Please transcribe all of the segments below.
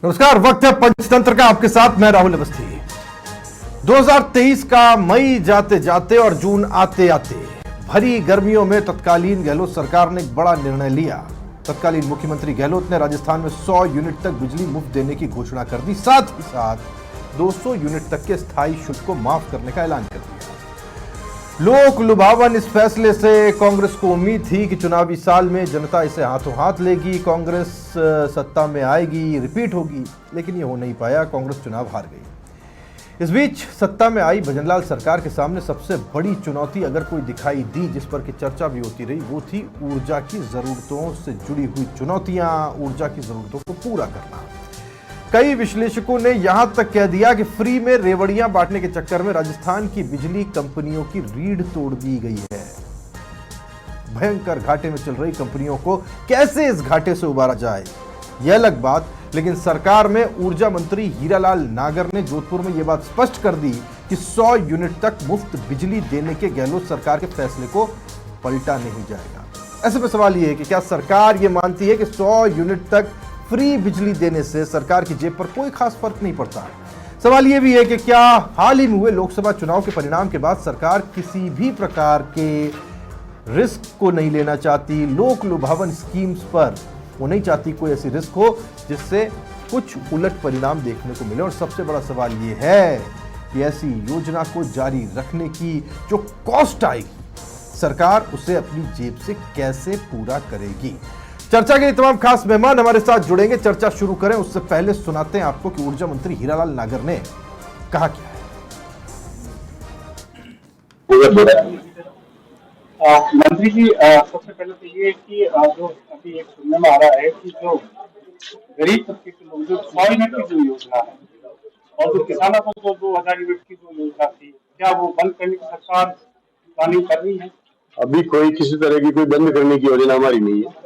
नमस्कार, वक्त है पंचतंत्र का। आपके साथ मैं राहुल अवस्थी। 2023 का मई जाते जाते और जून आते आते भरी गर्मियों में तत्कालीन गहलोत सरकार ने एक बड़ा निर्णय लिया। तत्कालीन मुख्यमंत्री गहलोत ने राजस्थान में 100 यूनिट तक बिजली मुफ्त देने की घोषणा कर दी। साथ ही साथ 200 यूनिट तक के स्थायी शुल्क को माफ करने का ऐलान कर दिया। लोक लुभावन इस फैसले से कांग्रेस को उम्मीद थी कि चुनावी साल में जनता इसे हाथों हाथ लेगी, कांग्रेस सत्ता में आएगी, रिपीट होगी, लेकिन ये हो नहीं पाया। कांग्रेस चुनाव हार गई। इस बीच सत्ता में आई भजनलाल सरकार के सामने सबसे बड़ी चुनौती अगर कोई दिखाई दी, जिस पर की चर्चा भी होती रही, वो थी ऊर्जा की जरूरतों से जुड़ी हुई चुनौतियां, ऊर्जा की जरूरतों को पूरा करना। कई विश्लेषकों ने यहां तक कह दिया कि फ्री में रेवड़ियां बांटने के चक्कर में राजस्थान की बिजली कंपनियों की रीढ़ तोड़ दी गई है। भयंकर घाटे में चल रही कंपनियों को कैसे इस घाटे से उबारा जाए, यह अलग बात। लेकिन सरकार में ऊर्जा मंत्री हीरालाल नागर ने जोधपुर में यह बात स्पष्ट कर दी कि 100 यूनिट तक मुफ्त बिजली देने के गहलोत सरकार के फैसले को पलटा नहीं जाएगा। ऐसे में सवाल यह है कि क्या सरकार यह मानती है कि 100 यूनिट तक फ्री बिजली देने से सरकार की जेब पर कोई खास फर्क नहीं पड़ता? सवाल यह भी है कि क्या हाल ही में हुए लोकसभा चुनाव के परिणाम के बाद सरकार किसी भी प्रकार के रिस्क को नहीं लेना चाहती? लोक लुभावन स्कीम्स पर वो नहीं चाहती कोई ऐसी रिस्क हो जिससे कुछ उलट परिणाम देखने को मिले। और सबसे बड़ा सवाल यह है कि ऐसी योजना को जारी रखने की जो कॉस्ट आएगी, सरकार उसे अपनी जेब से कैसे पूरा करेगी? चर्चा के तमाम खास मेहमान हमारे साथ जुड़ेंगे। चर्चा शुरू करें उससे पहले सुनाते हैं आपको कि ऊर्जा मंत्री हीरालाल नागर ने कहा क्या है। मंत्री जी, सबसे पहले तो ये कि जो अभी एक सुनने में आ रहा है कि जो गरीब तबके के लोग, जो 100 यूनिट की जो योजना है और जो किसानों को जो 2000 यूनिट की जो योजना थी, क्या वो बंद करने की सरकार प्लानिंग कर रही है? अभी कोई किसी तरह की कोई बंद करने की योजना हमारी नहीं है।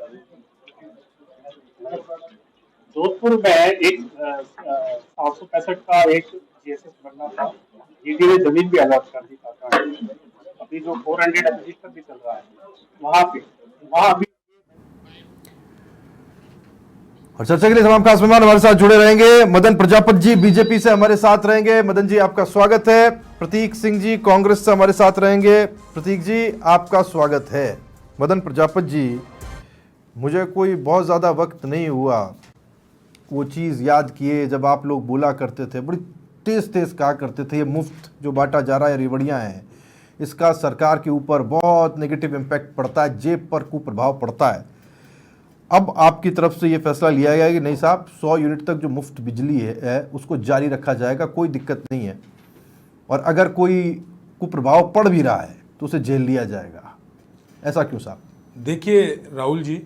जोधपुर में एक 765 का एक जीएसएस बनना था, ईडी ने जमीन भी आजाद कर दी था। अभी जो 400 रजिस्टर भी चल रहा है वहां भी। और चर्चा के लिए तमाम खास मेहमान हमारे साथ जुड़े रहेंगे। मदन प्रजापति जी बीजेपी से हमारे साथ रहेंगे। मदन जी, आपका स्वागत है। प्रतीक सिंह जी कांग्रेस से हमारे साथ रहेंगे। प्रतीक जी, आपका स्वागत है। मदन प्रजापति जी, मुझे कोई बहुत ज्यादा वक्त नहीं हुआ वो चीज़ याद किए जब आप लोग बोला करते थे, बड़ी तेज तेज कहा करते थे, ये मुफ्त जो बांटा जा रहा है, रेवड़ियाँ हैं, इसका सरकार के ऊपर बहुत नेगेटिव इम्पैक्ट पड़ता है, जेब पर कुप्रभाव पड़ता है। अब आपकी तरफ से ये फैसला लिया गया कि नहीं साहब, 100 यूनिट तक जो मुफ्त बिजली है उसको जारी रखा जाएगा, कोई दिक्कत नहीं है, और अगर कोई कुप्रभाव पड़ भी रहा है तो उसे झेल लिया जाएगा। ऐसा क्यों साहब? देखिए राहुल जी,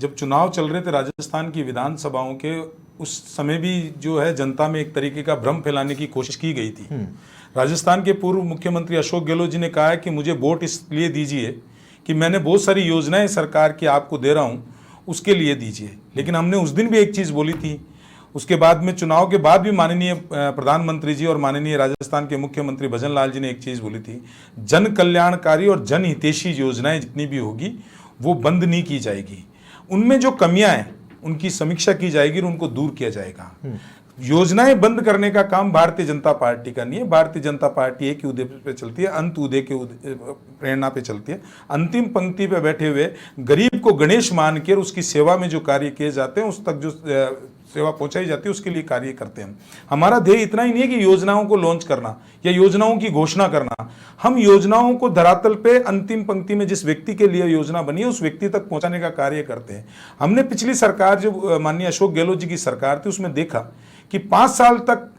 जब चुनाव चल रहे थे राजस्थान की विधानसभाओं के, उस समय भी जो है जनता में एक तरीके का भ्रम फैलाने की कोशिश की गई थी। राजस्थान के पूर्व मुख्यमंत्री अशोक गहलोत जी ने कहा है कि मुझे वोट इसलिए दीजिए कि मैंने बहुत सारी योजनाएं सरकार की आपको दे रहा हूं, उसके लिए दीजिए। लेकिन हमने उस दिन भी एक चीज़ बोली थी। उसके बाद में चुनाव के बाद भी माननीय प्रधानमंत्री जी और माननीय राजस्थान के मुख्यमंत्री भजनलाल जी ने एक चीज़ बोली थी, जन कल्याणकारी और जन हितैषी योजनाएं जितनी भी होगी वो बंद नहीं की जाएगी। उनमें जो कमियां हैं उनकी समीक्षा की जाएगी और उनको दूर किया जाएगा। योजनाएं बंद करने का काम भारतीय जनता पार्टी का नहीं है। भारतीय जनता पार्टी एक ही उद्देश्य पे चलती है, अंत उदय के प्रेरणा पे चलती है। अंतिम पंक्ति पे बैठे हुए गरीब को गणेश मान कर उसकी सेवा में जो कार्य किए जाते हैं, उस तक जो सेवा पहुंचाई जाती है, उसके लिए कार्य करते हैं। हमारा ध्येय इतना ही नहीं है कि योजनाओं को लॉन्च करना या योजनाओं की घोषणा करना। हम योजनाओं को धरातल पे अंतिम पंक्ति में जिस व्यक्ति के लिए योजना बनी है उस व्यक्ति तक पहुंचाने का कार्य करते हैं। हमने पिछली सरकार जो माननीय अशोक गहलोत जी की सरकार थी उसमें देखा कि 5 साल तक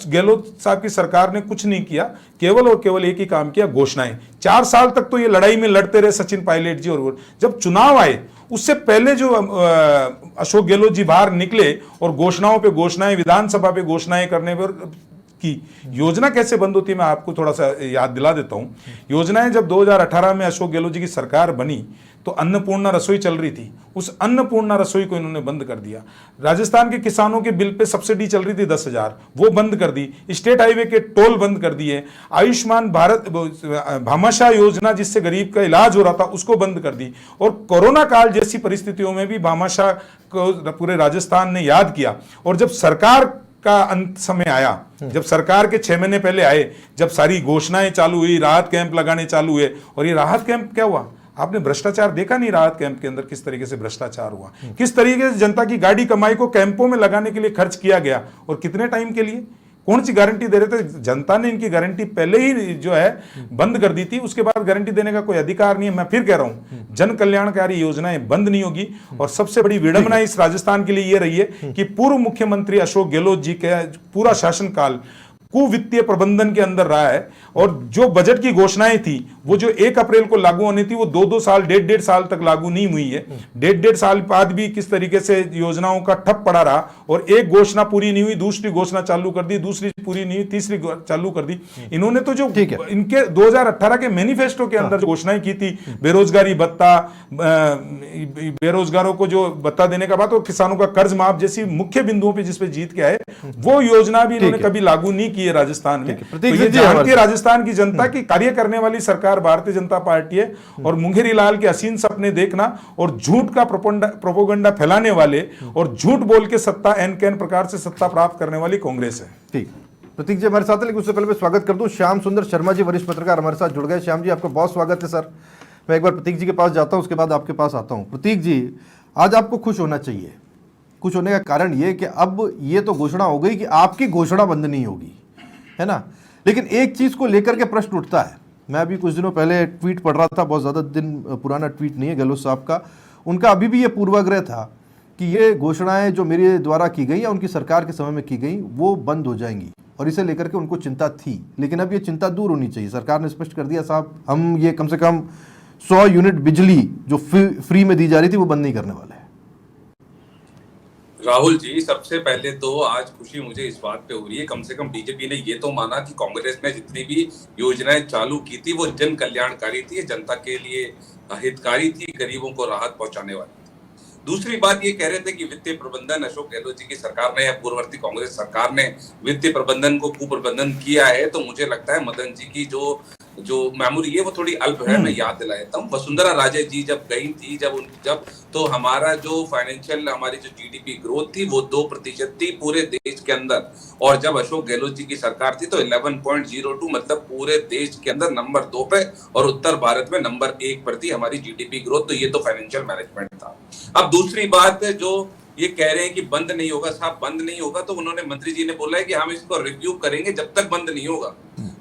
गहलोत साहब की सरकार ने कुछ नहीं किया, केवल और केवल एक ही काम किया, घोषणाएं। 4 साल तक तो ये लड़ाई में लड़ते रहे सचिन पायलट जी, और जब चुनाव आए उससे पहले जो अशोक गहलोत जी बाहर निकले और घोषणाओं पे घोषणाएं, विधानसभा पे घोषणाएं करने पर की। योजना कैसे बंद होती है मैं आपको थोड़ा सा याद दिला देता हूं। योजनाएं जब 2018 में अशोक गहलोत जी की सरकार बनी तो अन्नपूर्णा रसोई चल रही थी, उस अन्नपूर्णा रसोई को इन्होंने बंद कर दिया। राजस्थान के किसानों के बिल पे सब्सिडी चल रही थी 10,000, वो बंद कर दी। स्टेट हाईवे के टोल बंद कर दिए। आयुष्मान भारत भामाशाह योजना जिससे गरीब का इलाज हो रहा था उसको बंद कर दी। और कोरोना काल जैसी परिस्थितियों में भी भामाशाह को पूरे राजस्थान ने याद किया। और जब सरकार का अंत समय आया, जब सरकार के 6 महीने पहले आए, जब सारी घोषणाएं चालू हुई, राहत कैंप लगाने चालू हुए, और ये राहत कैंप क्या हुआ? आपने भ्रष्टाचार देखा नहीं? राहत कैंप के अंदर किस तरीके से भ्रष्टाचार हुआ, किस तरीके से जनता की गाड़ी कमाई को कैंपों में लगाने के लिए खर्च किया गया, और कितने टाइम के लिए, कौन सी गारंटी दे रहे थे? जनता ने इनकी गारंटी पहले ही जो है बंद कर दी थी, उसके बाद गारंटी देने का कोई अधिकार नहीं है। मैं फिर कह रहा हूं, जन कल्याणकारी योजनाएं बंद नहीं होगी। और सबसे बड़ी विडंबना इस राजस्थान के लिए यह रही है कि पूर्व मुख्यमंत्री अशोक गहलोत जी का पूरा शासनकाल कुवित्तीय प्रबंधन के अंदर रहा है। और जो बजट की घोषणाएं थी वो जो 1 अप्रैल को लागू होनी थी वो 2-2 साल, 1.5 साल तक लागू नहीं हुई है। 1.5 साल बाद भी किस तरीके से योजनाओं का ठप पड़ा रहा, और एक घोषणा पूरी नहीं हुई, दूसरी घोषणा चालू कर दी, दूसरी पूरी नहीं हुई, तीसरी चालू कर दी। इन्होंने तो जो इनके 2018 के मैनिफेस्टो के अंदर जो घोषणाएं की थी, बेरोजगारी भत्ता, बेरोजगारों को जो भत्ता देने का बात, और किसानों का कर्ज माफ जैसी मुख्य बिंदुओं पर जिसपे जीत के आए, वो योजना भी इन्होंने कभी लागू नहीं की है राजस्थान में। तो ये जान के राजस्थान की जनता की कार्य करने वाली सरकार भारतीय जनता पार्टी है, और मुंगेरी लाल के हसीन सपने देखना और झूठ का प्रोपोगंडा फैलाने वाले और झूठ बोल के सत्ता एन कैन प्रकार से सत्ता प्राप्त करने वाली कांग्रेस है। ठीक, प्रतीक जी हमारे साथ है, लेकिन उससे पहले मैं स्वागत कर दूं श्याम सुंदर शर्मा जी, वरिष्ठ पत्रकार हमारे साथ जुड़ गए। श्याम जी आपका बहुत स्वागत है सर। मैं एक बार प्रतीक जी के पास जाता हूं, उसके बाद आपके पास आता हूं। प्रतीक जी, आज आपको खुश होना चाहिए। खुश होने का कारण ये कि अब ये तो घोषणा हो गई कि आपकी घोषणा बंद नहीं होगी, है ना। लेकिन एक चीज को लेकर के प्रश्न उठता है। मैं अभी कुछ दिनों पहले ट्वीट पढ़ रहा था, बहुत ज़्यादा दिन पुराना ट्वीट नहीं है गहलोत साहब का। उनका अभी भी ये पूर्वाग्रह था कि ये घोषणाएं जो मेरे द्वारा की गई या उनकी सरकार के समय में की गई वो बंद हो जाएंगी, और इसे लेकर के उनको चिंता थी। लेकिन अब ये चिंता दूर होनी चाहिए। सरकार ने स्पष्ट कर दिया, साहब हम ये कम से कम 100 यूनिट बिजली जो फ्री में दी जा रही थी वो बंद नहीं करने वाले हैं। राहुल जी, सबसे पहले तो आज खुशी मुझे इस बात पे हो रही है, कम से कम बीजेपी ने ये तो माना कि कांग्रेस ने जितनी भी योजनाएं चालू की थी वो जन कल्याणकारी थी, जनता के लिए हितकारी थी, गरीबों को राहत पहुंचाने वाली थी। दूसरी बात ये कह रहे थे कि वित्तीय प्रबंधन अशोक गहलोत जी की सरकार ने या पूर्ववर्ती कांग्रेस सरकार ने वित्तीय प्रबंधन को कुप्रबंधन किया है। तो मुझे लगता है मदन जी की जो मेमोरी है वो थोड़ी अल्प है। मैं याद दिला देता हूँ, वसुंधरा राजे जी जब गई थी, जब तो हमारा जो फाइनेंशियल, हमारी जो जीडीपी ग्रोथ थी वो 2% थी पूरे देश के अंदर, और जब अशोक गहलोत जी की सरकार थी तो 11.02, मतलब पूरे देश के अंदर नंबर 2 पे और उत्तर भारत में नंबर 1 पर थी हमारी जीडीपी ग्रोथ। तो ये तो फाइनेंशियल मैनेजमेंट था। अब दूसरी बात जो ये कह रहे हैं कि बंद नहीं होगा, साहब बंद नहीं होगा, तो उन्होंने मंत्री जी ने बोला है कि हम इसको रिव्यू करेंगे जब तक बंद नहीं होगा,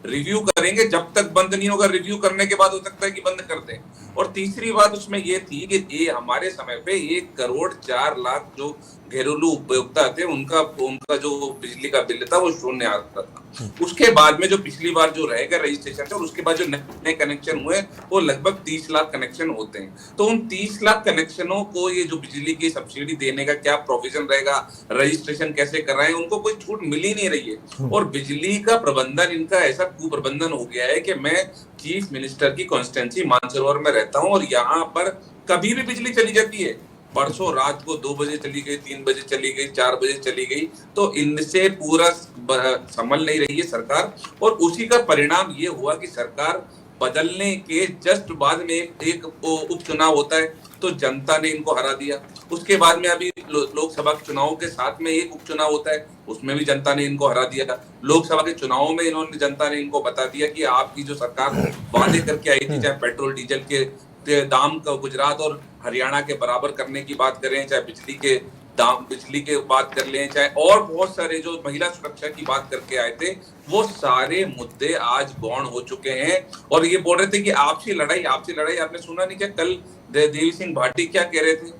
रिव्यू करेंगे जब तक बंद नहीं होगा, रिव्यू करने के बाद हो सकता है कि बंद कर दें। और तीसरी बात उसमें ये थी कि ये हमारे समय पे 1,04,00,000 जो घरेलू उपभोक्ता थे उनका जो बिजली का बिल था वो शून्य आता था। उसके बाद में जो पिछली बार जो रहेगा रजिस्ट्रेशन थे, और उसके बाद जो नए कनेक्शन हुए वो लगभग 30 लाख कनेक्शन होते हैं। तो उन 30 लाख कनेक्शनों को ये जो बिजली की सब्सिडी देने का क्या प्रोविजन रहेगा, रजिस्ट्रेशन कैसे कर रहे हैं, उनको कोई छूट मिल ही नहीं रही है। और बिजली का प्रबंधन इनका ऐसा कुप्रबंधन हो गया है कि मैं चीफ मिनिस्टर की कॉन्स्टिट्यूएंसी मानसरोवर में रहता हूं और यहाँ पर कभी भी बिजली चली जाती है। परसों रात को 2 बजे चली गई, 3 बजे चली गई, 4 बजे चली गई। तो इनसे पूरा संभल नहीं रही है सरकार, और उसी का परिणाम ये हुआ कि सरकार बदलने के जस्ट बाद में एक उपचुनाव होता है तो जनता ने इनको हरा दिया। उसके बाद में अभी लोकसभा के चुनावों के साथ में एक उपचुनाव होता है, उसमें भी जनता ने इनको हरा दिया। लोकसभा के चुनावों में जनता ने इनको बता दिया कि आपकी जो सरकार वादे करके आई थी, चाहे पेट्रोल डीजल के दाम का गुजरात और हरियाणा के बराबर करने की बात करें, चाहे बिजली के बात कर लें, चाहे और बहुत सारे जो महिला सुरक्षा की बात करके आए थे, वो सारे मुद्दे आज गौण हो चुके हैं। और ये बोल रहे थे कि आपसी लड़ाई। आपने सुना नहीं क्या कल देवी सिंह भाटी क्या कह रहे थे,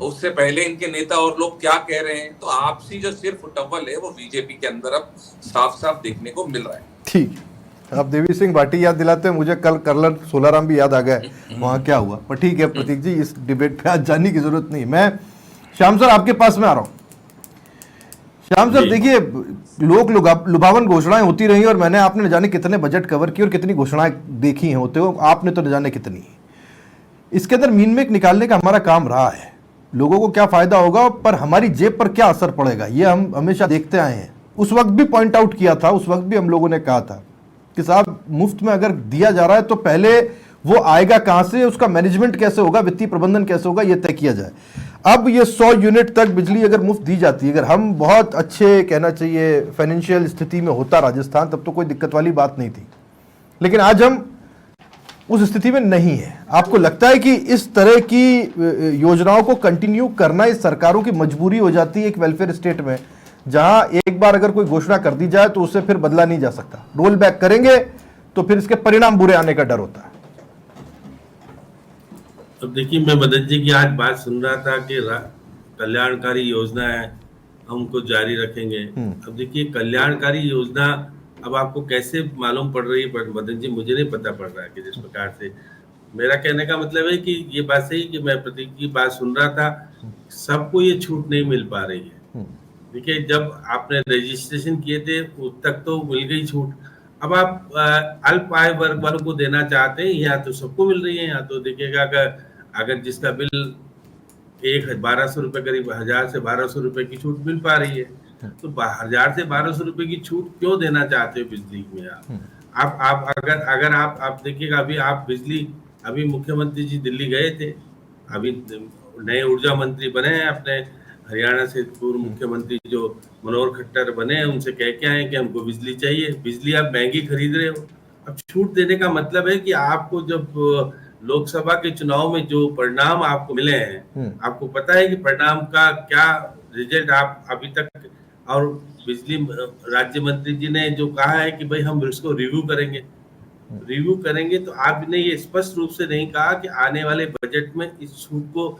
उससे पहले इनके नेता और लोग क्या कह रहे हैं। तो आपसी जो सिर्फ टवल है वो बीजेपी के अंदर अब साफ साफ देखने को मिल रहा है। ठीक, आप देवी सिंह भाटी याद दिलाते हैं मुझे, कल कर्नल सोलाराम भी याद आ गए वहां क्या हुआ। पर ठीक है प्रतीक जी, इस डिबेट पे आज जाने की जरूरत नहीं। मैं श्याम सर आपके पास में आ रहा हूं। श्याम सर देखिए, लोग लुभावन घोषणाएं होती रही और मैंने आपने न जाने कितने बजट कवर किए और कितनी घोषणाएं देखी हैं होते हो, आपने तो न जाने कितनी। इसके अंदर मीन मेक निकालने का हमारा काम रहा है। लोगों को क्या फायदा होगा पर हमारी जेब पर क्या असर पड़ेगा, ये हम हमेशा देखते आए हैं। उस वक्त भी पॉइंट आउट किया था, उस वक्त भी हम लोगों ने कहा था कि साहब मुफ्त में अगर दिया जा रहा है तो पहले वो आएगा कहां से, उसका मैनेजमेंट कैसे होगा, वित्तीय प्रबंधन कैसे होगा, ये तय किया जाए। अब ये 100 यूनिट तक बिजली अगर मुफ्त दी जाती है, अगर हम बहुत अच्छे कहना चाहिए फाइनेंशियल स्थिति में होता राजस्थान, तब तो कोई दिक्कत वाली बात नहीं थी। लेकिन आज हम उस स्थिति में नहीं है। आपको लगता है कि इस तरह की योजनाओं को कंटिन्यू करना इस सरकारों की मजबूरी हो जाती है एक वेलफेयर स्टेट में, जहां एक बार अगर कोई घोषणा कर दी जाए तो उसे फिर बदला नहीं जा सकता, रोल बैक करेंगे तो फिर इसके परिणाम बुरे आने का डर होता है। अब देखिए, मैं मदन जी की आज बात सुन रहा था कि कल्याणकारी योजना है, हम उनको जारी रखेंगे। अब देखिए, कल्याणकारी योजना अब आपको कैसे मालूम पड़ रही है मदन जी, मुझे नहीं पता पड़ रहा है कि जिस प्रकार से, मेरा कहने का मतलब है कि ये बात सही कि मैं प्रतीक की बात सुन रहा था, सबको ये छूट नहीं मिल पा रही है। देखिए, जब आपने रजिस्ट्रेशन किए थे उस तक तो मिल गई छूट, अब आप अल्प आय वर्ग वालों को देना चाहते हैं, यहाँ तो सबको मिल रही है। यहाँ तो देखिएगा अगर जिसका बिल 1200 रुपए, करीब 1000 से 1200 रुपए की छूट मिल पा रही है, तो 1000 से 1200 रुपए की छूट क्यों देना चाहते हो बिजली में? आप अगर आप देखिएगा, अभी आप बिजली, अभी मुख्यमंत्री जी दिल्ली गए थे, अभी नए ऊर्जा मंत्री बने हैं अपने हरियाणा से, पूर्व मुख्यमंत्री जो मनोहर खट्टर बने हैं, उनसे कह के आए कि हमको बिजली चाहिए। बिजली आप महंगी खरीद रहे हो। अब छूट देने का मतलब है कि आपको जब लोकसभा के चुनाव में जो परिणाम आपको मिले हैं, आपको पता है कि परिणाम का क्या रिजल्ट आप अभी तक, और बिजली राज्य मंत्री जी ने जो कहा है कि भाई हम इसको रिव्यू करेंगे, तो आपने ये स्पष्ट रूप से नहीं कहा कि आने वाले बजट में इस छूट को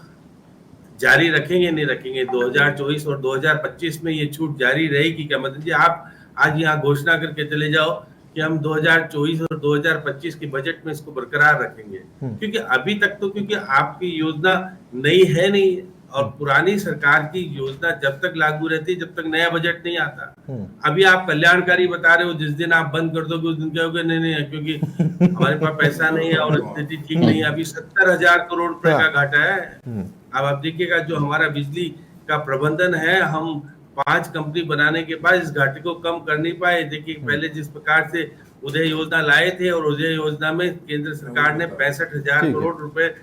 जारी रखेंगे नहीं रखेंगे। 2024 और 2025 में ये छूट जारी रहेगी क्या? मतलब जी, आप आज यहाँ घोषणा करके चले जाओ कि हम 2024 और 2025 के बजट में इसको बरकरार रखेंगे, क्योंकि अभी तक तो, क्योंकि आपकी योजना नई है नहीं, और पुरानी सरकार की योजना जब तक लागू रहती है, जब तक नया बजट नहीं आता। अभी आप कल्याणकारी बता रहे हो, जिस दिन आप बंद कर दोगे उस दिन क्या होगा? नहीं, क्योंकि हमारे पास पैसा नहीं है और स्थिति ठीक नहीं है। अभी 70,000 करोड़ रुपए का घाटा है। अब आप देखिएगा, जो हमारा बिजली का प्रबंधन है, हम 5 कंपनी बनाने के बाद इस घाटे को कम कर नहीं पाए। देखिए, पहले जिस प्रकार से उदय योजना लाए थे, और उदय योजना में केंद्र सरकार ने 65,000 करोड़ रुपए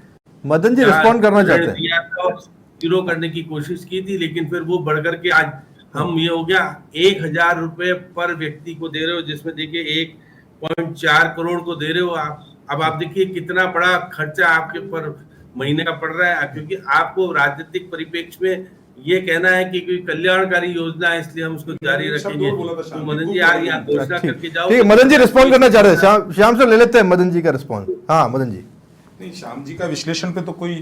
मदन जी रिस्पॉन्ड करना चाहते हैं, दिया था और जीरो करने की कोशिश की थी, लेकिन फिर वो बढ़कर के आज हम ये हो गया 1,000 रुपए पर व्यक्ति को दे रहे हो, जिसमें देखिए 1.4 करोड़ को दे रहे हो आप। अब आप देखिए कितना बड़ा खर्चा आपके पर महीने का पड़ रहा है, क्योंकि आपको राजनीतिक परिप्रेक्ष्य में ये कहना है कि कोई कल्याणकारी योजना है इसलिए हम उसको जारी रखेंगे। तो मदन जी आज यहाँ घोषणा करके जाओ। ठीक, मदन जी रिस्पॉन्ड करना चाह रहे हैं, श्याम से ले लेते हैं मदन जी का रिस्पॉन्स। हाँ मदन जी। नहीं, श्याम जी का विश्लेषण पे तो कोई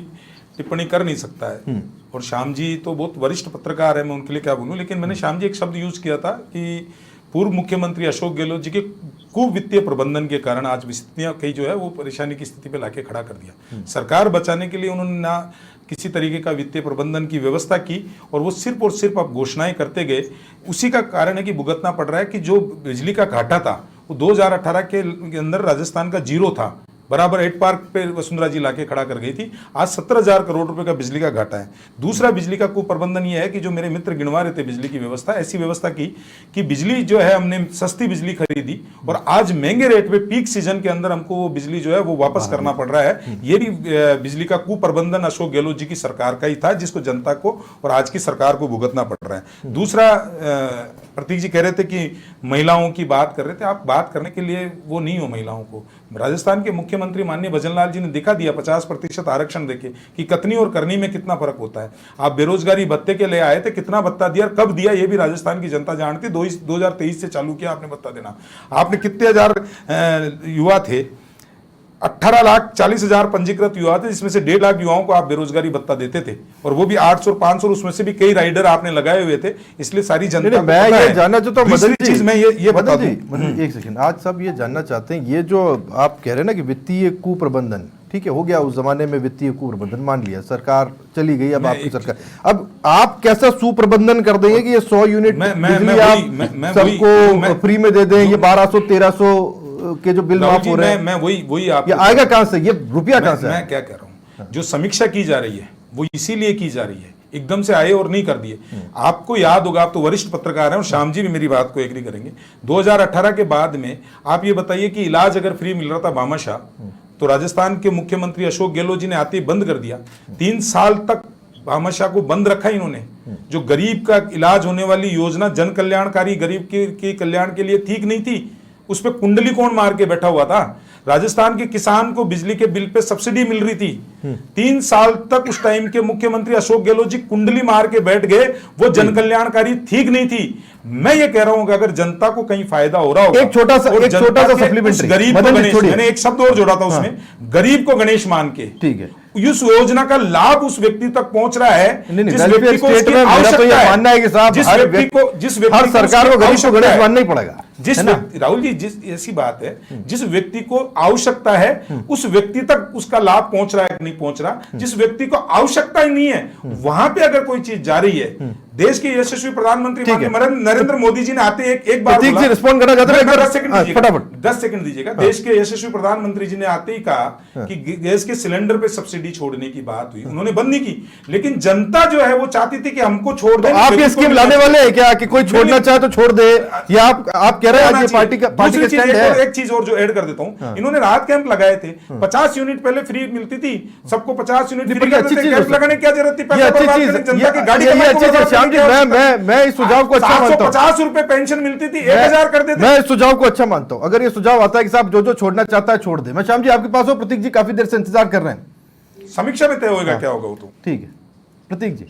टिप्पणी कर नहीं सकता है, और श्याम जी तो बहुत वरिष्ठ पत्रकार है, मैं उनके लिए क्या बोलूं। लेकिन मैंने श्याम जी एक शब्द यूज किया था कि पूर्व मुख्यमंत्री अशोक गहलोत जी के कुवित्तीय प्रबंधन के कारण आज स्थितियां कई जो है वो परेशानी की स्थिति पे लाके खड़ा कर दिया। सरकार बचाने के लिए उन्होंने ना किसी तरीके का वित्तीय प्रबंधन की व्यवस्था की, और वो सिर्फ और सिर्फ अब घोषणाएं करते गए। उसी का कारण है कि भुगतना पड़ रहा है कि जो बिजली का घाटा था वो 2018 के अंदर राजस्थान का जीरो था, बराबर 8 पार्क पे वसुंधरा जी लाके खड़ा कर गई थी। आज 17,000 करोड़ रुपए का बिजली का घाटा है। दूसरा बिजली का कुप्रबंधन ये है कि जो मेरे मित्र गिनवा रहे थे बिजली की व्यवस्था, ऐसी व्यवस्था की कि बिजली जो है हमने सस्ती बिजली खरीदी, और आज महंगे रेट पे पीक सीजन के अंदर हमको वो बिजली जो है वो वापस करना पड़ रहा है। ये भी बिजली का कुप्रबंधन अशोक गहलोत जी की सरकार का ही था, जिसको जनता को और आज की सरकार को भुगतना पड़ रहा है। दूसरा, प्रतीक जी कह रहे थे कि महिलाओं की बात कर रहे थे, आप बात करने के लिए वो नहीं हो महिलाओं को। राजस्थान के मुख्यमंत्री माननीय भजनलाल जी ने दिखा दिया 50% आरक्षण देके कि कथनी और करनी में कितना फर्क होता है। आप बेरोजगारी भत्ते के ले आए थे, कितना भत्ता दिया और कब दिया ये भी राजस्थान की जनता जानती। 2023 से चालू किया आपने भत्ता देना। आपने कितने हजार युवा थे, 18,40,000 पंजीकृत युवा थे, जिसमें से 1.5 लाख युवाओं को आप बेरोजगारी भत्ता देते थे, और वो भी 800 और 500, उसमें से भी कई राइडर आपने लगाए हुए थे। इसलिए सारी जनता मैं ये जानना चाहता हूं मदन जी, चीज मैं ये बता दूं, एक सेकंड, आज सब ये जानना चाहते हैं, ये जो आप कह रहे हैं ना कि वित्तीय कुप्रबंधन, ठीक है, हो गया उस जमाने में वित्तीय कुप्रबंधन, मान लिया, सरकार चली गई, अब मैं आपकी एक- सरकार, अब आप कैसा सुप्रबंधन कर देंगे कि ये 100 यूनिट बिजली मैं आप वही- सबको फ्री में दे दें, ये 1200-1300 के जो बिल राहुल माफ जी, हो रहे हैं, मैं वही आप ये आएगा कहां से, ये रुपया कहां से मैं आएगा? क्या कह रहा हूँ, जो समीक्षा की जा रही है वो इसीलिए की जा रही है, एकदम से आए और नहीं कर दिए। आपको याद होगा, आप तो वरिष्ठ पत्रकार हैं और श्याम जी भी मेरी बात को एग्री करेंगे, 2018 के बाद में आप ये बताइए कि इलाज अगर फ्री मिल रहा था भामाशाह, तो राजस्थान के मुख्यमंत्री अशोक गहलोत जी ने आते ही बंद कर दिया। 3 साल तक भामाशाह को बंद रखा इन्होंने। जो गरीब का इलाज होने वाली योजना जन कल्याणकारी, गरीब के कल्याण के लिए ठीक नहीं थी, उस पर कुंडली कौन मार के बैठा हुआ था? राजस्थान के किसान को बिजली के बिल पे सब्सिडी मिल रही थी। 3 साल तक उस टाइम के मुख्यमंत्री अशोक गहलोत जी कुंडली मार के बैठ गए, वो जन कल्याणकारी ठीक नहीं थी। मैं ये कह रहा हूं कि अगर जनता को कहीं फायदा हो रहा होगा, एक छोटा सा और जनता के सप्लीमेंट्री, उस गरीब को मदन जी गणेश, छोड़िए। मैंने एक शब्द और जोड़ा था उसमें, गरीब को गणेश मान के, ठीक है, इस योजना का लाभ उस व्यक्ति तक पहुंच रहा है नहीं, जिस वेलफेयर व्यक्ति को स्टेट उसकी में मेरा तो ये आवश्यकता मानना है कि साहब जिस हर व्यक्ति को हर सरकार को गरीब को आवश्यकता गणेश है, मानना ही पड़ेगा, जिस है ना? व्यक्ति, राहुल जी, जिस ऐसी बात है, जिस व्यक्ति को आवश्यकता है उस व्यक्ति तक उसका लाभ पहुंच रहा है कि नहीं पहुंच रहा, जिस व्यक्ति को आवश्यकता ही नहीं है वहां पे अगर कोई चीज जा रही है, देश के यशस्वी प्रधानमंत्री ठीक है। माननीय नरेंद्र मोदी जी ने आते एक बार प्रतीक बोला, जी रिस्पॉन्ड करना चाहते हैं, एक बार 10 सेकंड दीजिएगा, फटाफट। 10 सेकंड दीजिएगा। देश के यशस्वी प्रधानमंत्री जी ने आते ही कहा कि गैस के सिलेंडर पे सब्सिडी छोड़ने की बात हुई, उन्होंने बंद नहीं की, लेकिन जनता जो है वो चाहती थी कि हमको छोड़ दें। तो आप ये स्कीम लाने वाले हैं क्या कि कोई छोड़ना चाहे तो छोड़ दे, या आप कह रहे हैं आज ये पार्टी का स्टैंड है? एक चीज और जो ऐड कर देता हूं, इन्होंने राहत कैंप लगाए थे, 50 यूनिट पहले फ्री मिलती थी, सबको 50 यूनिट फ्री कर देते, कैंप लगाने की क्या जरूरत थी? ये अच्छी चीज, जनता की गाड़ी ये अच्छी चीज श्याम जी, मैं इस सुझाव को अच्छा मानता हूं। 750 रुपए पेंशन मिलती थी, 1000 कर देते। मैं इस सुझाव को अच्छा मानता हूं। अगर ये सुझाव आता है कि साहब जो छोड़ना चाहता है छोड़ दे। मैं श्याम जी आपके पास हूं, प्रतीक जी काफी देर से इंतजार कर रहे हैं। समीक्षा में तय होगा क्या होगा वो तो। ठीक है प्रतीक जी।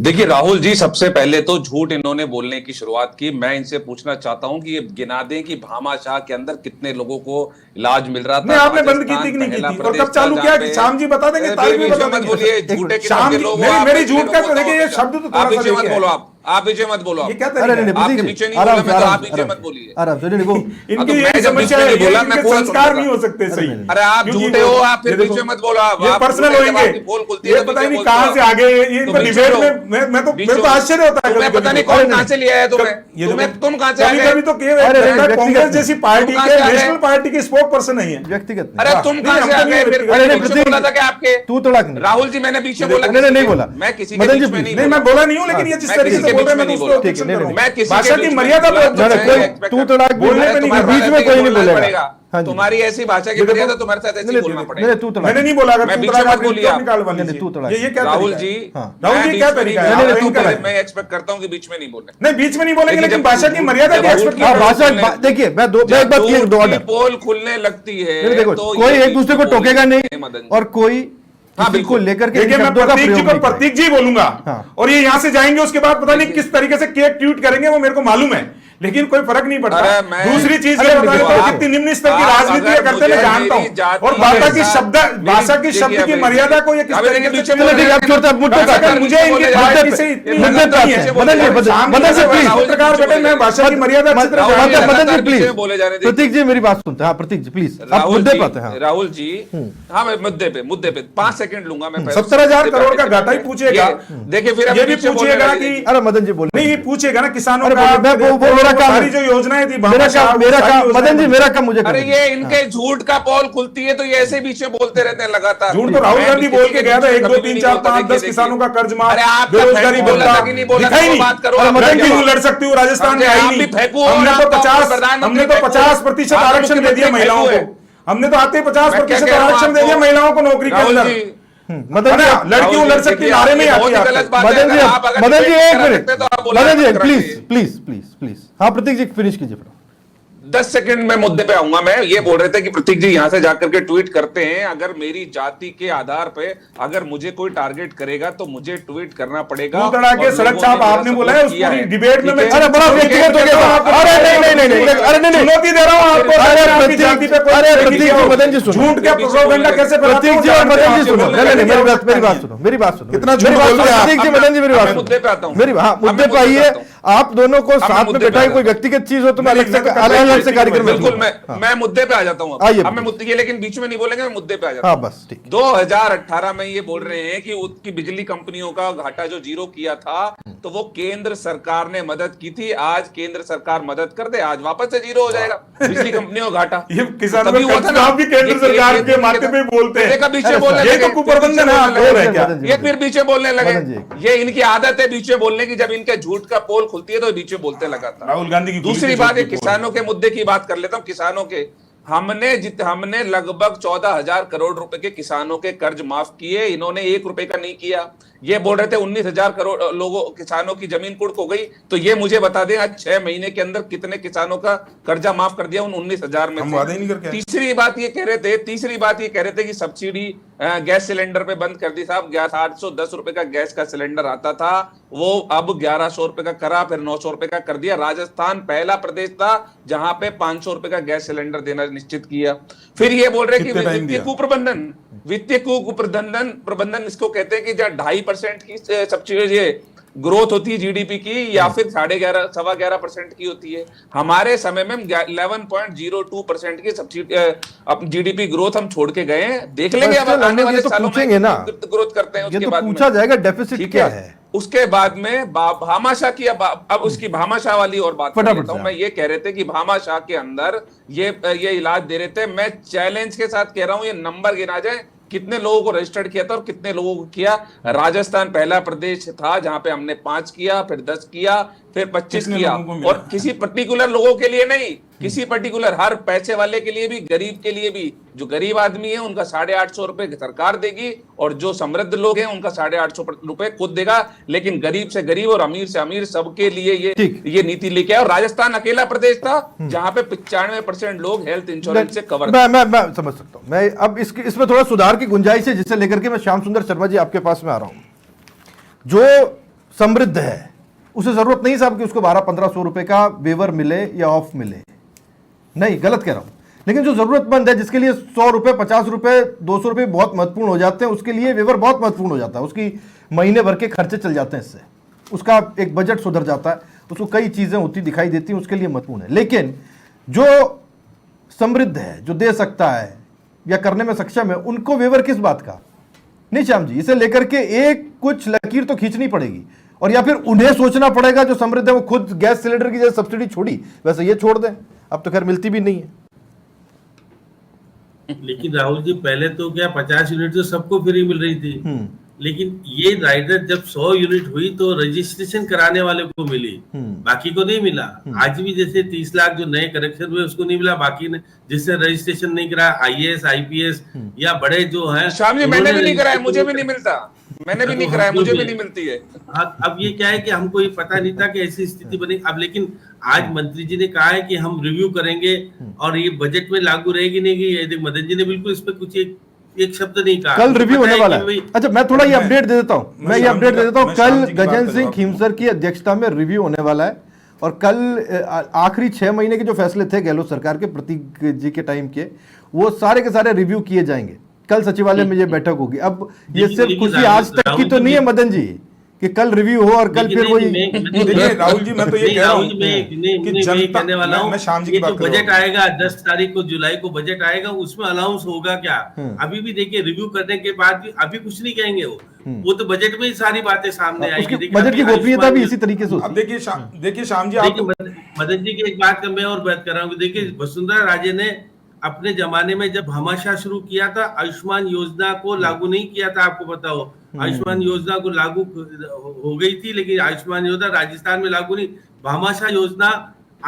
देखिए राहुल जी, सबसे पहले तो झूठ इन्होंने बोलने की शुरुआत की। मैं इनसे पूछना चाहता हूं कि ये गिना दें कि भामाशाह के अंदर कितने लोगों को इलाज मिल रहा था। नहीं, आपने बंद की थी कि नहीं की थी? और कब चालू किया? श्याम जी बता देंगे, तारीख भी बता देंगे। बोलिए, झूठे श्याम जी, मेरी झूठ का तो देखिए, ये शब्द तो आप थोड़ा सा पीछे मत देखिए। बोलो, आप पीछे मत बोलो। ये क्या अरे तरीका नहीं, है? आपके प्रतीक पीछे जी नहीं बोला मैं, तो आप आराम पीछे मत बोलिए। आराम से नहीं, वो इनकी मैं यही जब समस्या बीच में है, नहीं बोला, मैं इनके बोल संस्कार दूंगा। नहीं हो सकते सही। अरे आप क्योंकि झूठे हो, आप फिर ये देखो, पीछे मत बोलो। आप ये आप पर्सनल झूठे होंगे, जवाब की पोल खुलती है ये तो पता पीछे नहीं बोलते कहां हो। से आ गए ये। तो डिबेट बीच में मैं तो आश्चर्य होता है तुम्हें कभी-कभी। पता नहीं कौन कहां से लिया है तुम कहां से आ कभी-कभी गए? तो अरे नहीं, व्यक्तिगत कांग्रेस जैसी पार्टी तुम कहां के, से आ गए? नेशनल पार्टी के स्पोक पर्सन नहीं है। व्यक्तिगत अरे तुम नहीं, कहां से आ हमको गए? नहीं फिर अरे नहीं, पीछे प्रतीक बोला था कि आपके तू तो राहुल जी, मैंने पीछे बोला नहीं बोला। मैं किसी के मदन जी, बीच में नहीं, नहीं, मैं बोला नहीं हूं, लेकिन ये जिस मैं तरीके किसी से के बोल रहे हैं बीच मैं में तो नहीं उसको बोला। objection कर रहा हूं। मैं किसी भाषा के की बीच में मर्यादा नहीं पे बोला। कोई expect तू तड़ाक बोलने पे नहीं बीच में तुम्हारे कोई नहीं बोलना बोलेगा। पड़ेगा। हाँ जी। तुम्हारी ऐसी भाषा की ये देखो, मर्यादा तुम्हारे साथ ऐसी बोलना नहीं, पड़ेगा। तू तड़ाक मैंने नहीं बोला, अगर मैं तू बीच तड़ाक में आप बोलिए आप। निकाल वाली नहीं, चीज। तू तड़ाक। ये क्या राहुल तरीका जी, है? राहुल जी, क्या तरीका है? नहीं, आप तू इनका तड़ाक। है। मैं एक्सपेक्ट करता हूं कि बीच में नहीं बोलना। नहीं, बीच में नहीं बोलेंगे, लेकिन लेकिन जब भाषा की झूठ- मर्यादा की जब एक्सपेक्ट झूठ- हाँ, कर रहे हैं। भाषा देखिए, मैं एक बात क्लियर दो की पोल खुलने लगती है नहीं, देखो तो कोई ये एक दूसरे को बीच में टोकेगा बोलने नहीं मदन जी। और कोई हाँ, किसी को बिल्कुल। लेकर के देखिए, मैं शब्दों का प्रतीक जी प्रयोग को नहीं करेगा। प्रतीक जी बोलूंगा हाँ। और ये यहां से जाएंगे, उसके बाद पता नहीं किस तरीके से केक ट्वीट करेंगे, वो मेरे को मालूम है, लेकिन कोई फर्क नहीं पड़ता। अरे मैं- दूसरी चीज अरे ये बता देता हूं, आप- कितनी निम्न स्तर की आप राजनीति अगर करते मैं मुझे जानता मेरी जाति हूं, और भाषा की के साथ- शब्द भाषा की शब्द की मर्यादा को ये किस अभी तरीके देखिए, से पीछे ठीक है, आप छोड़ते हैं, मुद्दे पे आते हैं। मुझे इनकी पार्टी से इतनी मुद्दे पे नफरत नहीं आते हैं। है। मदन जी, मदन जी, प्लीज। पत्रकार बेटे, मैं भाषा की मर्यादा अच्छी तरह राहुल जी, जानता हूं। मदन जी प्लीज, बोले जाने दीजिए। प्रतीक जी मेरी बात सुनते हैं। हाँ प्रतीक जी प्लीज, आप राहुल मुद्दे जी, पे आते हैं। हाँ। राहुल जी, हाँ मैं मुद्दे पे 5 सेकंड लूंगा मैं। 70,000 करोड़ का घाटा ही पूछेगा। देखिए फिर ये भी पूछिएगा कि अरे मदन जी बोले नहीं, ये पूछेगा ना किसानों अरे का, वो मेरा काम है। सारी जो योजनाएं थी, मेरा काम मदन जी, मेरा काम मुझे अरे करना ये है। इनके झूठ का पोल खुलती है तो ये ऐसे बीच में बोलते रहते हैं लगातार। झूठ तो राहुल मैं गांधी किसी बोल के के गया था, बीच 1, में 2, कभी 3, नहीं 4, बोलता, 5, 10 देखिए, किसानों का कर्ज माफ, अरे आपका बेरोजगारी फैसला भत्ता था कि नहीं बोला, दिखा ही तो नहीं। बात करो, अरे आप मदन लड़के जी, हो। लड़ सकती हूँ, राजस्थान में समझे, आई आप भी नहीं। फेंकू हमने और तो आपका 50% प्रधानमंत्री आरक्षण दे दिया महिलाओं को। हमने तो आते ही 50% आरक्षण दे दिया महिलाओं को नौकरी के राहुल अंदर। जी, मदन जी, लड़कियों लड़ सकती, नारे में ही आती है। गलत बात है। मदन जी, अगर आप अगर मदन जी debate एक करा मिनट, सकते तो आप बोला मदन जी मत प्लीज कराइए। Please please please. हाँ प्रतीक जी फिनिश कीजिए फिर। 10 सेकंड में मुद्दे पे आऊंगा। मैं ये बोल रहे थे कि प्रतीक जी यहां से जाकर के ट्वीट करते हैं, अगर मेरी जाति के आधार पे अगर मुझे कोई टारगेट करेगा तो मुझे ट्वीट करना पड़ेगा। तू तड़ा के और सड़क लोगों छाप ने मेरा आपने बोला है, support उस किया पूरी है। डिबेट में मैं अरे बड़ा व्यक्तिगत हो गया। अरे नहीं, अरे नहीं, चुनौती दे रहा हूं आपको। अरे आपकी प्रतीक- जाति पे कोई अरे नहीं प्रतीक किया जी, हो। मदन जी सुनो। झूठ का प्रोपेगेंडा कैसे फैलाते प्रतीक हो, जी और जानते मदन हैं जी सुनो। आप। नहीं नहीं, मेरी बात सुनो, मेरी बात सुनो। कितना झूठ मेरी बात बोल रहे हैं सुनो, आप। प्रतीक जी, मदन जी मेरी अब बात मैं सुनो। मुद्दे पे आता हूं। मेरी हाँ अब मैं मुद्दे पे मुद्दे पे आइए। आता हूं। आप दोनों को मैं साथ में मुद्दे पे बैठाई आ कोई जाता व्यक्तिगत चीज हो तो मैं अलग से बिल्कुल, कार्यक्रम में बिल्कुल हाँ। मैं मुद्दे पे आ जाता हूँ। आइए, अब मैं मुद्दे ये, लेकिन बीच में नहीं बोलेंगे, मैं मुद्दे पे आ जाता हाँ हूँ। बस ठीक। 2018 में ये बोल रहे हैं कि उसकी बिजली कंपनियों का घाटा जो जीरो किया था, तो वो केंद्र सरकार ने मदद की थी। आज केंद्र सरकार मदद कर दे, आज वापस से जीरो हो जाएगा बिजली कंपनियों का घाटा। ये किसानों तभी का हुआ था ना, भी केंद्र सरकार के माथे पे बोलते हैं। पीछे बोलने ये लगे, तो कुप्रबंधन है, आप बोल रहे हैं क्या? ये फिर पीछे बोलने लगे। मदन जी। ये इनकी आदत है बीच में बोलने की, जब इनके झूठ का पोल खुलती है तो बीच में बोलते लगातार। राहुल गांधी की दूसरी बात है, किसानों के मुद्दे की बात कर लेता हूं। किसानों के हमने लगभग 14,000 करोड़ रुपए के किसानों के कर्ज माफ किए, इन्होंने 1 रुपए का नहीं किया। ये बोल रहे थे 19,000 करोड़ लोगों किसानों की जमीन कुर्क हो गई, तो ये मुझे बता दें आज 6 महीने के अंदर कितने किसानों का कर्जा माफ कर दिया उन 19,000 में हम वादा ही नहीं करके आए। तीसरी बात ये कह रहे थे कि सब्सिडी गैस सिलेंडर पे बंद कर दी साहब। 810 रुपए का गैस का सिलेंडर आता था, वो अब 1100 रुपए का करा, फिर 900 रुपए का कर दिया। राजस्थान पहला प्रदेश था जहां पे 500 रुपए का गैस सिलेंडर देना निश्चित किया। फिर ये बोल रहे कि वित्तीय कुप्रबंधन इसको कहते हैं कि जब 2.5% की सब्सिडी ग्रोथ होती है जीडीपी की, या फिर 11.5% की होती है। हमारे समय में 11.02% की सब्सिडी जीडीपी ग्रोथ हम छोड़ के गए हैं। देख लेंगे अब आने वाले सालों में ना ग्रोथ करते हैं, उसके बाद पूछा जाएगा डेफिसिट क्या है। उसके बाद में भामाशाह की अब उसकी भामाशाह वाली और बात कर लेता हूं मैं। ये कह रहे थे कि भामाशाह के अंदर ये इलाज दे रहे थे। मैं चैलेंज के साथ कह रहा हूं, ये नंबर गिना जाए कितने लोगों को रजिस्टर्ड किया था और कितने लोगों को किया। राजस्थान पहला प्रदेश था जहां पे हमने 5 किया, फिर 10 किया, फिर 25 किया, और किसी पर्टिकुलर लोगों के लिए नहीं, किसी पर्टिकुलर हर पैसे वाले के लिए भी, गरीब के लिए भी। जो गरीब आदमी है उनका 850 रुपए सरकार देगी, और जो समृद्ध लोग हैं उनका 850 रुपए खुद देगा। लेकिन गरीब से गरीब और अमीर से अमीर सबके लिए ये नीति लेके आया। और राजस्थान अकेला प्रदेश था जहां पे 95% लोग हेल्थ इंश्योरेंस से कवर। मैं समझ सकता हूं। मैं अब इसमें थोड़ा सुधार की गुंजाइश है, जिसे लेकर के मैं श्याम सुंदर शर्मा जी आपके पास में आ रहा हूं। जो समृद्ध है उसे जरूरत नहीं साहब कि उसको 1200-1500 रुपए का वेवर मिले या ऑफ मिले, नहीं, गलत कह रहा हूं। लेकिन जो जरूरतमंद है, जिसके लिए 100 रुपए, 50 रुपए, 200 रुपए बहुत महत्वपूर्ण हो जाते हैं, उसके लिए वेवर बहुत महत्वपूर्ण हो जाता है। उसकी महीने भर के खर्चे चल जाते हैं, इससे उसका एक बजट सुधर जाता है, उसको कई चीजें होती दिखाई देती हैं, उसके लिए महत्वपूर्ण है। लेकिन जो समृद्ध है, जो दे सकता है या करने में सक्षम है, उनको वेवर किस बात का? नहीं श्याम जी, इसे लेकर के एक कुछ लकीर तो खींचनी पड़ेगी, और या फिर उन्हें सोचना पड़ेगा जो समृद्ध है वो खुद गैस सिलेंडर की जैसे सब्सिडी छोड़ी वैसे ये छोड़ दें। अब तो खैर मिलती भी नहीं है। लेकिन राहुल जी, पहले तो क्या 50 यूनिट तो सबको फ्री मिल रही थी, लेकिन ये राइडर जब 100 यूनिट हुई तो रजिस्ट्रेशन कराने वाले को मिली, बाकी को नहीं मिला। आज भी जैसे 30 लाख जो नए कनेक्शन हुए उसको नहीं मिला, बाकी ने जिससे रजिस्ट्रेशन नहीं कराया, IAS IPS या बड़े जो है। शाम जी, मैंने भी नहीं कराया, मुझे भी नहीं मिलता। मैंने भी नहीं कराया, मुझे भी नहीं मिलती है। अब ये क्या है कि हमको ये पता नहीं था कि ऐसी स्थिति बनेगी। अब लेकिन आज मंत्री जी ने कहा है कि हम रिव्यू करेंगे और ये बजट में लागू रहेगी नहीं। ये मदन जी ने बिल्कुल इस पे कुछ एक शब्द नहीं कहा। कल रिव्यू होने वाला है। अच्छा, मैं थोड़ा ये अपडेट दे देता हूँ। कल गजेंद्र सिंह खीमसर की अध्यक्षता में रिव्यू होने वाला है, और कल आखिरी 6 महीने के जो फैसले थे गहलोत सरकार के, प्रतीक जी के टाइम के, वो सारे के सारे रिव्यू किए जाएंगे। कल सचिवालय में ये बैठक होगी। अब ये सिर्फ खुशी आज तक की तो नहीं है मदन जी कि कल रिव्यू हो और कल फिर वही। देखिए राहुल जी, मैं तो ये कह रहा हूं कि जनता, कहने वाला हूं, मैं शाम जी की बात कर रहा हूं। बजट आएगा 10 तारीख को, जुलाई को बजट आएगा, उसमें अनाउंस होगा क्या? अभी भी देखिए, रिव्यू करने के बाद भी अभी कुछ नहीं कहेंगे वो तो बजट में ही सारी बातें सामने आएगी। बजट की गोपनीयता भी इसी तरीके से। अब देखिए शाम जी, मदन जी की एक बात मैं और बात कर रहा हूँ। देखिए, वसुंधरा राजे ने अपने जमाने में जब भामाशाह शुरू किया था, आयुष्मान योजना को लागू नहीं किया था, आपको पता हो। आयुष्मान योजना को लागू हो गई थी, लेकिन आयुष्मान योजना राजस्थान में लागू नहीं। भामाशाह योजना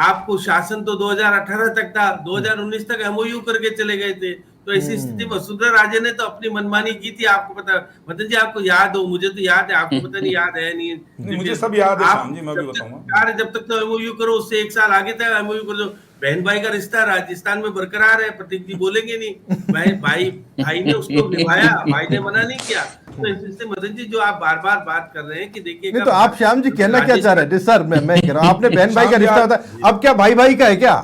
आपको शासन तो 2018 तक था, 2019 तक MOU करके चले गए थे। तो ऐसी स्थिति में वसुंधरा राजे ने तो अपनी मनमानी की थी। आपको पता, मदन जी आपको याद हो, मुझे तो याद है, आपको पता नहीं याद है नहीं। मुझे सब याद है शाम जी, मैं भी बताऊंगा। जब तक तो MOU करो, उससे 1 साल आगे तक MOU कर दो। बहन भाई का रिश्ता राजस्थान में बरकरार है, प्रतीक जी बोलेंगे नहीं। भाई ने उसको निभाया, भाई ने मना नहीं किया। तो इससे मदन जी, जो आप बार बार बात कर रहे हैं कि देखिए, तो आप श्याम जी कहना क्या चाह रहे थे? सर मैं कह रहा हूँ, आपने बहन भाई का रिश्ता होता है, अब क्या भाई भाई का है क्या?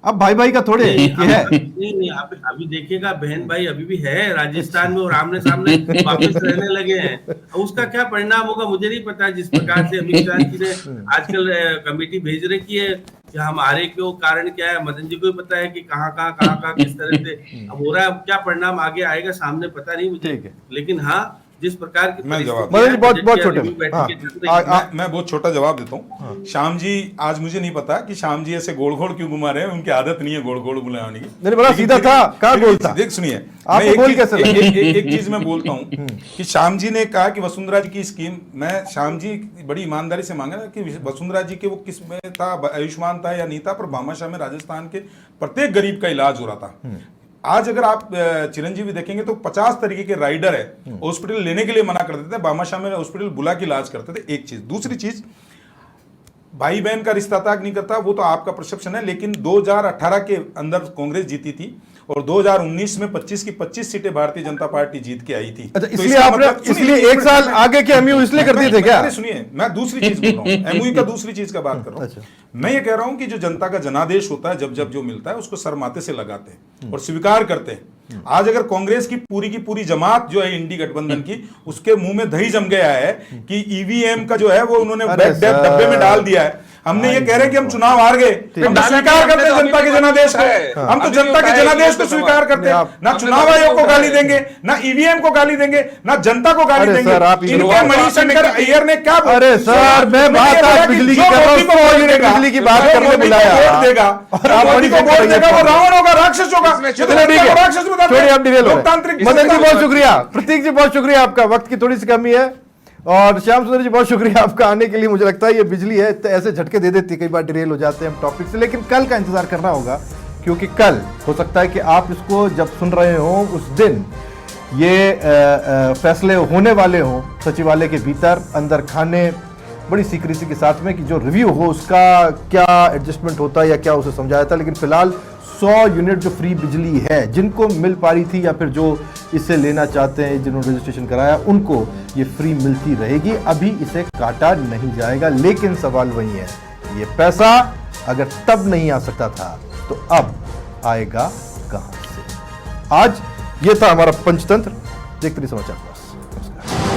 अब भाई भाई का थोड़े ये है। नहीं, अभी देखिएगा बहन भाई अभी भी है राजस्थान में और आमने सामने वापस रहने लगे हैं। अब उसका क्या परिणाम होगा मुझे नहीं पता। जिस प्रकार से अमित शाह जी ने आजकल कमेटी भेज रखी है कि हम आ रहे क्यों, कारण क्या है, मदन जी को भी पता है कि कहाँ किस तरह से अब हो रहा है। अब क्या परिणाम आगे आएगा सामने पता नहीं मुझे, लेकिन हाँ जिस प्रकार की मैं जवाब मदन जी बहुत छोटे मैं बहुत छोटा जवाब देता हूँ। श्याम जी, आज मुझे नहीं पता कि श्याम जी ऐसे गोल गोल क्यों घुमा रहे हैं, उनकी आदत नहीं है गोल गोल बुलाने की। नहीं, बड़ा सीधा था, कहाँ गोल था? देख सुनिए, आप गोल कैसे एक चीज मैं बोलता हूँ कि श्याम जी ने कहा कि वसुंधरा जी की स्कीम, मैं श्याम जी बड़ी ईमानदारी से मांगा कि वसुंधरा जी के वो किस में था, आयुष्मान था या नहीं था, पर भामाशाह में राजस्थान के प्रत्येक गरीब का इलाज हो रहा था। आज अगर आप चिरंजीवी देखेंगे तो 50 तरीके के राइडर है, हॉस्पिटल लेने के लिए मना कर देते थे, भामाशाह में हॉस्पिटल बुला के इलाज करते थे। एक चीज, दूसरी चीज, भाई बहन का रिश्ता था नहीं करता वो तो आपका परसेप्शन है, लेकिन 2018 के अंदर कांग्रेस जीती थी और 2019 में 25 की 25 सीटें भारतीय जनता पार्टी जीत के आई थी। अच्छा, इसलिए आपने इसलिए एक साल आगे के एमयू इसलिए कर दिए थे क्या? अरे सुनिए, मैं दूसरी चीज बोल रहा हूँ, एमयू का दूसरी चीज का बात कर रहा हूँ। मैं ये कह रहा हूं कि जो जनता का जनादेश होता है, जब जब जो मिलता है उसको सर माथे से लगाते हैं और स्वीकार करते हैं। आज अगर कांग्रेस की पूरी जमात जो है इंडी गठबंधन की, उसके मुंह में दही जम गया है कि ईवीएम का जो है वो उन्होंने डब्बे में डाल दिया है। हमने ये कह रहे हैं कि हम चुनाव हार गए, हम तो स्वीकार करते हैं जनता के जनादेश को, हम तो जनता के जनादेश को स्वीकार करते हैं। ना चुनाव आयोग को गाली देंगे, ना ईवीएम को गाली देंगे, ना जनता को गाली देंगे। इनके मणिशंकर अय्यर ने क्या, अरे सर मैं बात आज बिजली की कर रहा हूं, बिजली की बात करने बुलाया, वोट देगा, मोदी को वोट देगा, वो रावण होगा, राक्षस होगा। छोड़िए आप डिटेल लोकतांत्रिक। मदन जी बहुत शुक्रिया, प्रतीक जी बहुत शुक्रिया, आपका वक्त की थोड़ी सी कमी है, और श्याम सुंदर जी बहुत शुक्रिया आपका आने के लिए। मुझे लगता है ये बिजली है तो ऐसे झटके दे देती है, कई बार डिरेल हो जाते हैं हम टॉपिक से, लेकिन कल का इंतजार करना होगा, क्योंकि कल हो सकता है कि आप इसको जब सुन रहे हो उस दिन ये फैसले होने वाले हों सचिवालय के भीतर अंदर खाने बड़ी सीक्रेसी के साथ में, कि जो रिव्यू हो उसका क्या एडजस्टमेंट होता है या क्या उसे समझाया था। लेकिन फिलहाल 100 यूनिट जो फ्री बिजली है जिनको मिल पा रही थी या फिर जो इसे लेना चाहते हैं, जिन्होंने रजिस्ट्रेशन कराया, उनको ये फ्री मिलती रहेगी, अभी इसे काटा नहीं जाएगा। लेकिन सवाल वही है, ये पैसा अगर तब नहीं आ सकता था तो अब आएगा कहां से? आज ये था हमारा पंचतंत्र। देखते रहिए समाचार।